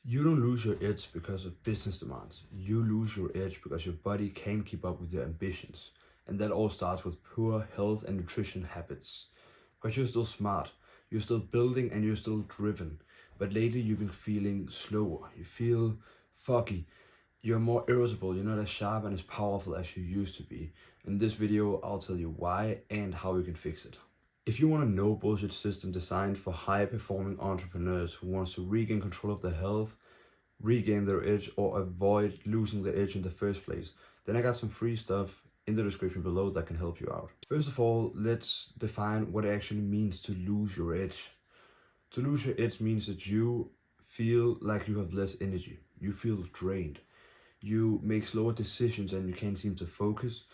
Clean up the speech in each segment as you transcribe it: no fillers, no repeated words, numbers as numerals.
You don't lose your edge because of business demands. You lose your edge because your body can't keep up with your ambitions. And that all starts with poor health and nutrition habits. Because you're still smart, you're still building, and you're still driven. But lately you've been feeling slower. You feel foggy. You're more irritable. You're not as sharp and as powerful as you used to be. In this video, I'll tell you why and how you can fix it. If you want a no bullshit system designed for high performing entrepreneurs who wants to regain control of their health, regain their edge, or avoid losing their edge in the first place, then I got some free stuff in the description below that can help you out. First of all, let's define what it actually means to lose your edge. To lose your edge means that you feel like you have less energy, you feel drained, you make slower decisions and you can't seem to focus,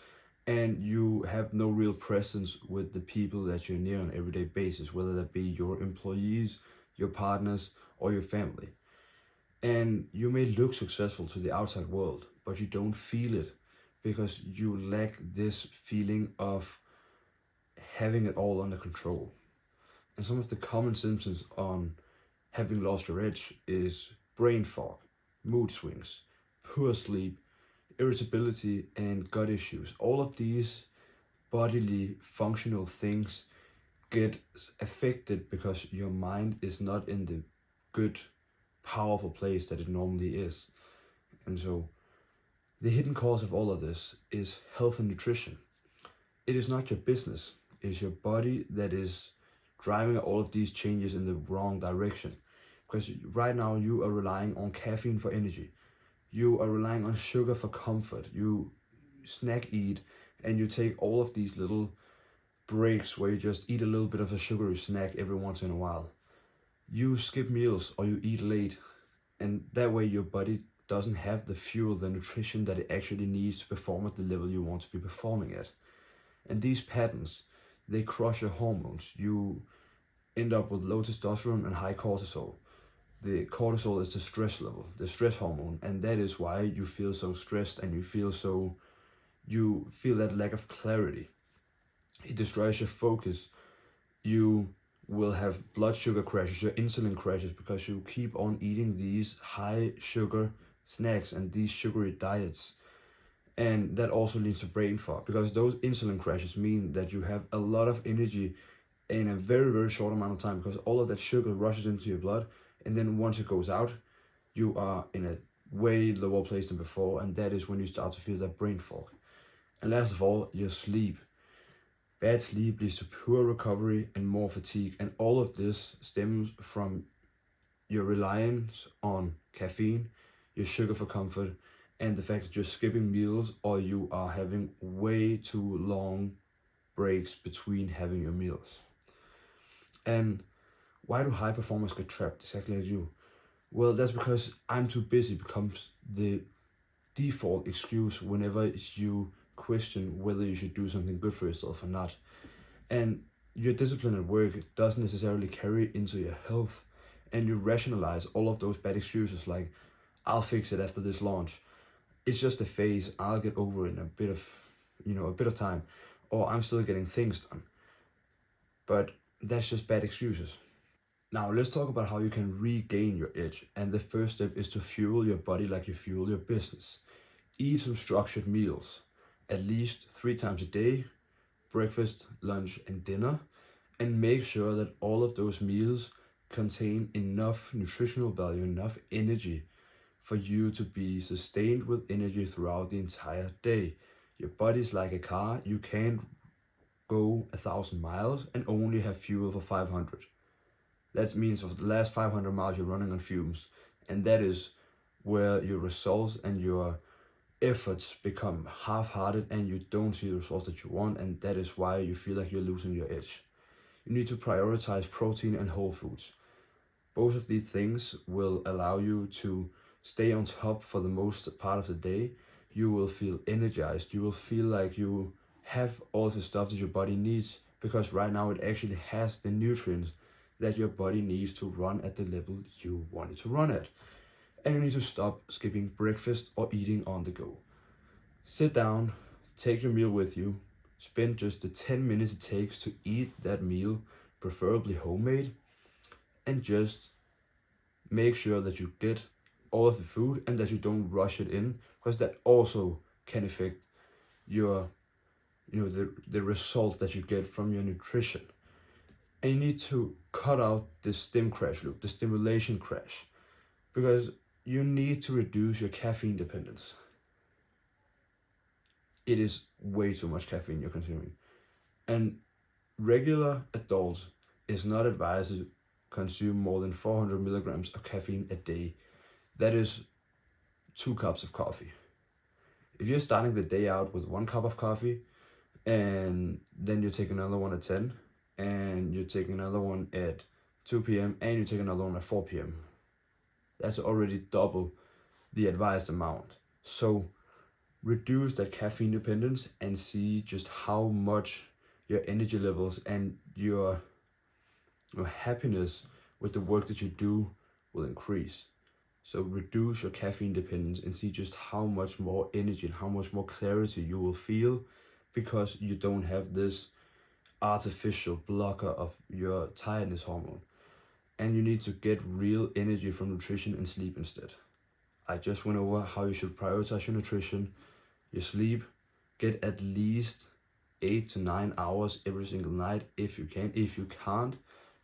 and you have no real presence with the people that you're near on an everyday basis, whether that be your employees, your partners, or your family. And you may look successful to the outside world, but you don't feel it because you lack this feeling of having it all under control. And some of the common symptoms on having lost your edge is brain fog, mood swings, poor sleep, irritability, and gut issues. All of these bodily functional things get affected because your mind is not in the good, powerful place that it normally is. And so the hidden cause of all of this is health and nutrition. It is not your business, it is your body that is driving all of these changes in the wrong direction. Because right now you are relying on caffeine for energy, you are relying on sugar for comfort, you snack eat, and you take all of these little breaks where you just eat a little bit of a sugary snack every once in a while. You skip meals or you eat late, and that way your body doesn't have the fuel, the nutrition that it actually needs to perform at the level you want to be performing at. And these patterns, they crush your hormones. You end up with low testosterone and high cortisol. The cortisol is the stress level, the stress hormone, and that is why you feel so stressed and you feel that lack of clarity. It destroys your focus. You will have blood sugar crashes, your insulin crashes, because you keep on eating these high sugar snacks and these sugary diets. And that also leads to brain fog, because those insulin crashes mean that you have a lot of energy in a very, very short amount of time, because all of that sugar rushes into your blood, and then once it goes out, you are in a way lower place than before, and that is when you start to feel that brain fog. And last of all, your sleep. Bad sleep leads to poor recovery and more fatigue, and all of this stems from your reliance on caffeine, your sugar for comfort, and the fact that you're skipping meals or you are having way too long breaks between having your meals. And why do high performers get trapped exactly like you? Well, that's because I'm too busy becomes the default excuse whenever you question whether you should do something good for yourself or not. And your discipline at work doesn't necessarily carry into your health, and you rationalize all of those bad excuses like, I'll fix it after this launch, it's just a phase, I'll get over it in a bit of time, or I'm still getting things done. But that's just bad excuses. Now let's talk about how you can regain your edge, and the first step is to fuel your body like you fuel your business. Eat some structured meals, at least 3 times a day: breakfast, lunch, and dinner, and make sure that all of those meals contain enough nutritional value, enough energy for you to be sustained with energy throughout the entire day. Your body's like a car, you can't go 1,000 miles and only have fuel for 500. That means for the last 500 miles you're running on fumes, and that is where your results and your efforts become half-hearted and you don't see the results that you want, and that is why you feel like you're losing your edge. You need to prioritize protein and whole foods. Both of these things will allow you to stay on top for the most part of the day. You will feel energized. You will feel like you have all the stuff that your body needs, because right now it actually has the nutrients that your body needs to run at the level you want it to run at. And you need to stop skipping breakfast or eating on the go. Sit down, take your meal with you, spend just the 10 minutes it takes to eat that meal, preferably homemade, and just make sure that you get all of the food and that you don't rush it in, because that also can affect your, the result that you get from your nutrition. And you need to cut out the stim crash loop, the stimulation crash, because you need to reduce your caffeine dependence. It is way too much caffeine you're consuming. And regular adults is not advised to consume more than 400 milligrams of caffeine a day. That is 2 cups of coffee. If you're starting the day out with 1 cup of coffee, and then you take another one at 10, and you take another one at 2 p.m., and you take another one at 4 p.m., that's already double the advised amount. So reduce that caffeine dependence and see just how much your energy levels and your happiness with the work that you do will increase. So reduce your caffeine dependence and see just how much more energy and how much more clarity you will feel, because you don't have this artificial blocker of your tiredness hormone. And you need to get real energy from nutrition and sleep instead. I just went over how you should prioritize your nutrition, your sleep. Get at least 8 to 9 hours every single night if you can. If you can't,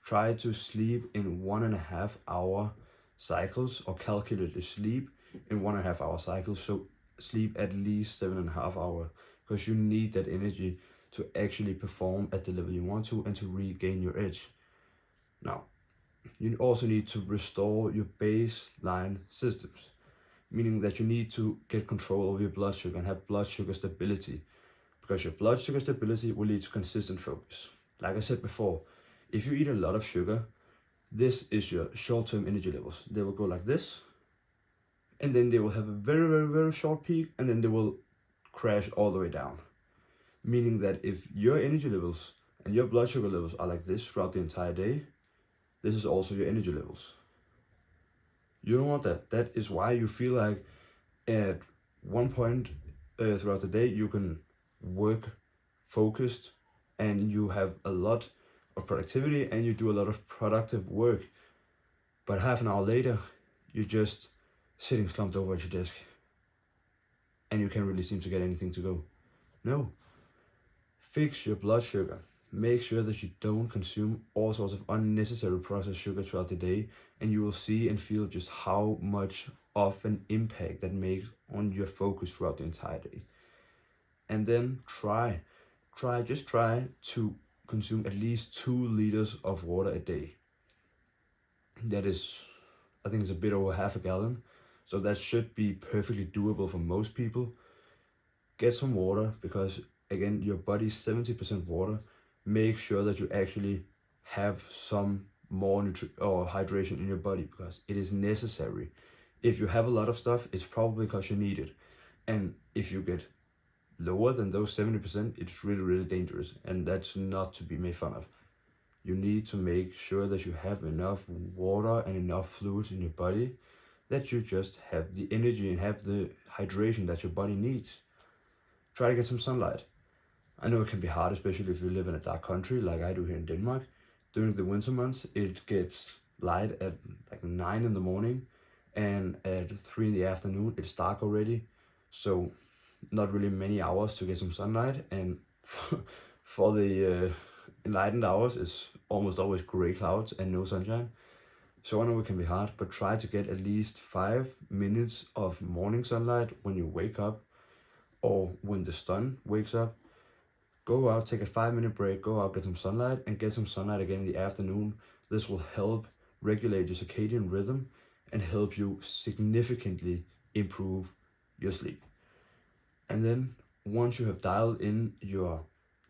try to sleep in 1.5 hour cycles, or calculate the sleep in 1.5 hour cycles. So sleep at least 7.5 hours, because you need that energy to actually perform at the level you want to and to regain your edge. Now, you also need to restore your baseline systems, meaning that you need to get control over your blood sugar and have blood sugar stability, because your blood sugar stability will lead to consistent focus. Like I said before, if you eat a lot of sugar, this is your short-term energy levels. They will go like this, and then they will have a very, very, very short peak, and then they will crash all the way down. Meaning that if your energy levels and your blood sugar levels are like this throughout the entire day, this is also your energy levels. You don't want that. That is why you feel like at one point throughout the day you can work focused and you have a lot of productivity and you do a lot of productive work, but half an hour later you're just sitting slumped over at your desk and you can't really seem to get anything to go. No. Fix your blood sugar. Make sure that you don't consume all sorts of unnecessary processed sugar throughout the day, and you will see and feel just how much of an impact that makes on your focus throughout the entire day. And then try to consume at least 2 liters of water a day. That is, I think it's a bit over half a gallon. So that should be perfectly doable for most people. Get some water, because again, your body's 70% water. Make sure that you actually have some more hydration in your body, because it is necessary. If you have a lot of stuff, it's probably because you need it. And if you get lower than those 70%, it's really, really dangerous. And that's not to be made fun of. You need to make sure that you have enough water and enough fluids in your body, that you just have the energy and have the hydration that your body needs. Try to get some sunlight. I know it can be hard, especially if you live in a dark country like I do here in Denmark. During the winter months, it gets light at like 9 in the morning, and at 3 in the afternoon, it's dark already. So not really many hours to get some sunlight, and for the enlightened hours, it's almost always gray clouds and no sunshine. So I know it can be hard, but try to get at least 5 minutes of morning sunlight when you wake up, or when the sun wakes up. Go out, take a 5-minute break, go out, get some sunlight, and get some sunlight again in the afternoon. This will help regulate your circadian rhythm and help you significantly improve your sleep. And then once you have dialed in your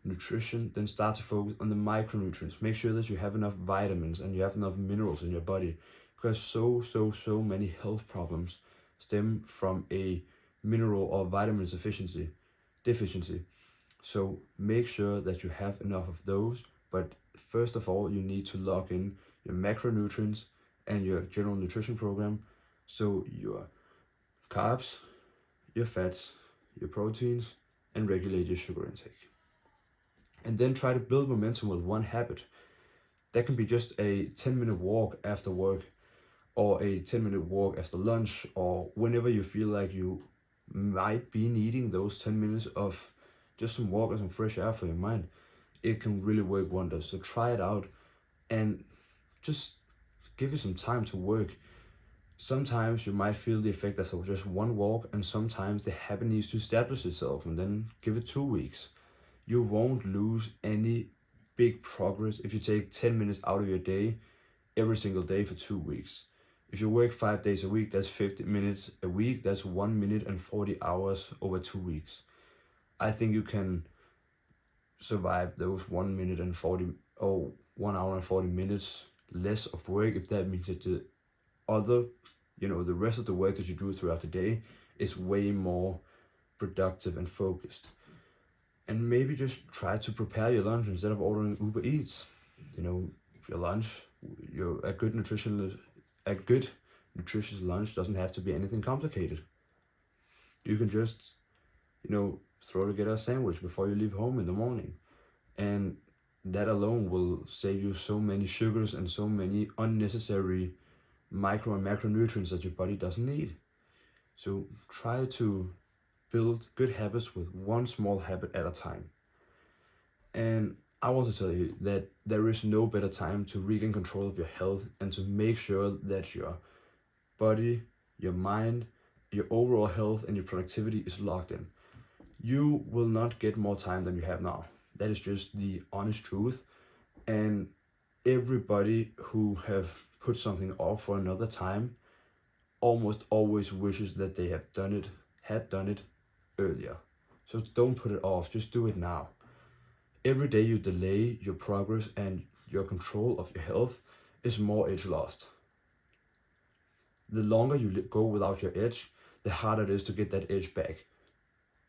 nutrition, then start to focus on the micronutrients. Make sure that you have enough vitamins and you have enough minerals in your body, because so many health problems stem from a mineral or vitamin deficiency. So make sure that you have enough of those, but first of all, you need to log in your macronutrients and your general nutrition program. So your carbs, your fats, your proteins, and regulate your sugar intake. And then try to build momentum with one habit. That can be just a 10-minute walk after work, or a 10-minute walk after lunch, or whenever you feel like you might be needing those 10 minutes of just some walk and some fresh air for your mind, it can really work wonders. So try it out and just give it some time to work. Sometimes you might feel the effect as of just one walk, and sometimes the habit needs to establish itself, and then give it 2 weeks. You won't lose any big progress if you take 10 minutes out of your day every single day for 2 weeks. If you work 5 days a week, that's 50 minutes a week. That's 1 minute and 40 hours over 2 weeks. I think you can survive those 1 minute and 40 or 1 hour and 40 minutes less of work if that means that the other, the rest of the work that you do throughout the day is way more productive and focused. And maybe just try to prepare your lunch instead of ordering Uber Eats. Your lunch, a good nutritious lunch doesn't have to be anything complicated. You can just, throw together a sandwich before you leave home in the morning. And that alone will save you so many sugars and so many unnecessary micro and macronutrients that your body doesn't need. So try to build good habits with one small habit at a time. And I want to tell you that there is no better time to regain control of your health and to make sure that your body, your mind, your overall health and your productivity is locked in. You will not get more time than you have now. That is just the honest truth. And everybody who have put something off for another time almost always wishes that they had done it earlier. So don't put it off, just do it now. Every day you delay your progress and your control of your health is more edge lost. The longer you go without your edge, the harder it is to get that edge back.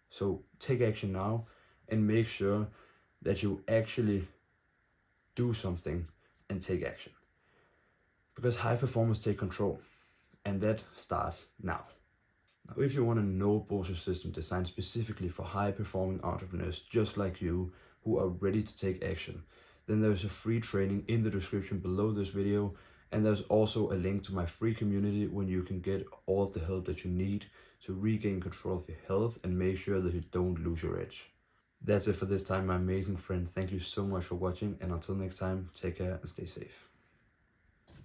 So take action now and make sure that you actually do something and take action. Because high performers take control, and that starts now. Now, if you want a no bullshit system designed specifically for high performing entrepreneurs just like you who are ready to take action, then there's a free training in the description below this video, and there's also a link to my free community when you can get all of the help that you need to regain control of your health and make sure that you don't lose your edge. That's it for this time, my amazing friend. Thank you so much for watching, and until next time, take care and stay safe.